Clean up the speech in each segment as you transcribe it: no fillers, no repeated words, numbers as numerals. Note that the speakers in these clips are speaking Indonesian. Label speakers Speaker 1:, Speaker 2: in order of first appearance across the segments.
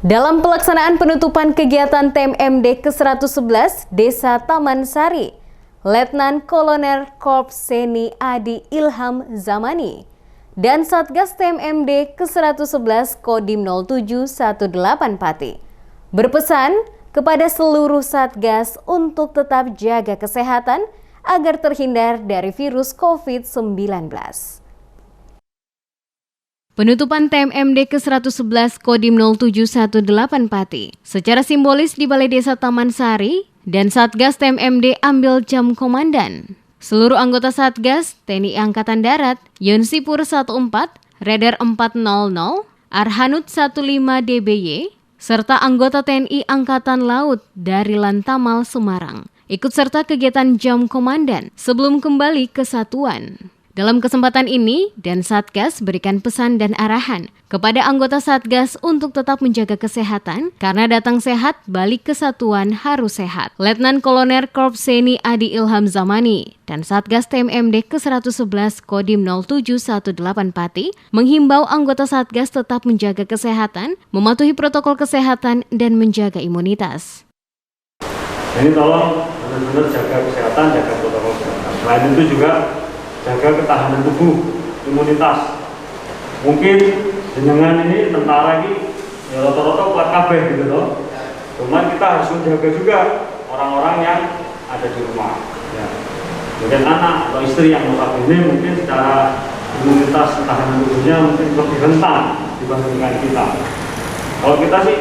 Speaker 1: Dalam pelaksanaan penutupan kegiatan TMMD ke-111 Desa Taman Sari, Letnan Kolonel Korps Seni Adi Ilham Zamani dan Satgas TMMD ke-111 Kodim 0718 Pati berpesan kepada seluruh Satgas untuk tetap jaga kesehatan agar terhindar dari virus COVID-19. Penutupan TMMD ke-111 Kodim 0718 Pati secara simbolis di Balai Desa Taman Sari dan Satgas TMMD ambil jam komandan. Seluruh anggota Satgas, TNI Angkatan Darat, Yonsipur 14, Redar 400, Arhanud 15 DBY, serta anggota TNI Angkatan Laut dari Lantamal Semarang ikut serta kegiatan jam komandan sebelum kembali ke satuan. Dalam kesempatan ini, Dan Satgas berikan pesan dan arahan kepada anggota Satgas untuk tetap menjaga kesehatan karena datang sehat, balik ke satuan harus sehat. Letnan Kolonel Korps Seni Adi Ilham Zamani dan Satgas TMMD ke-111 Kodim 0718 Pati menghimbau anggota Satgas tetap menjaga kesehatan, mematuhi protokol kesehatan, dan menjaga imunitas.
Speaker 2: Jadi tolong benar-benar jaga kesehatan, jaga protokol kesehatan. Selain itu juga jaga ketahanan tubuh, imunitas. Mungkin jenengan ini tentara ini ya rata-rata kuat kabeh gitu loh. Cuman kita harus menjaga juga orang-orang yang ada di rumah. Ya. Mungkin anak atau istri yang notabene mungkin secara imunitas ketahanan tubuhnya mungkin lebih rentan dibandingkan kita. Kalau kita sih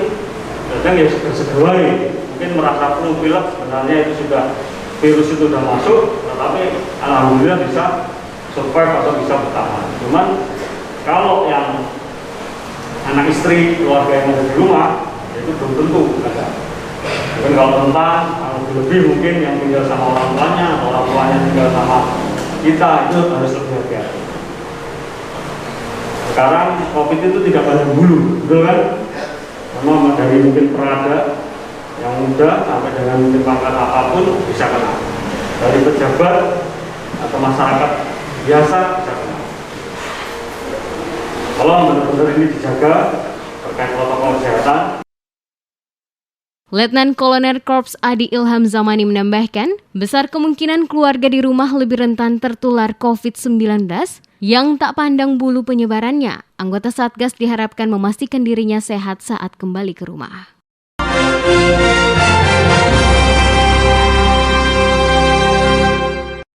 Speaker 2: kadang ya segar-segar, mungkin merasa flu pilek, sebenarnya itu sudah virus itu sudah masuk, tetapi alhamdulillah bisa survive atau bisa bertahan. Cuman kalau yang anak istri, keluarga yang ada di rumah, itu belum tentu ada. Mungkin kalau rentan, kalau lebih mungkin yang tinggal sama orang tuanya, atau orang tuanya tinggal sama kita, itu harus lebih hati-hati. Sekarang COVID itu tidak pandang bulu, betul kan? Karena dari mungkin perada yang muda sampai dengan mungkin pangkat apapun bisa kena. Dari pejabat atau masyarakat biasa bisa kena. Kalau benar-benar ini dijaga terkait protokol kesehatan.
Speaker 1: Letnan Kolonel Korps Adi Ilham Zamani menambahkan, besar kemungkinan keluarga di rumah lebih rentan tertular COVID-19 yang tak pandang bulu penyebarannya. Anggota Satgas diharapkan memastikan dirinya sehat saat kembali ke rumah.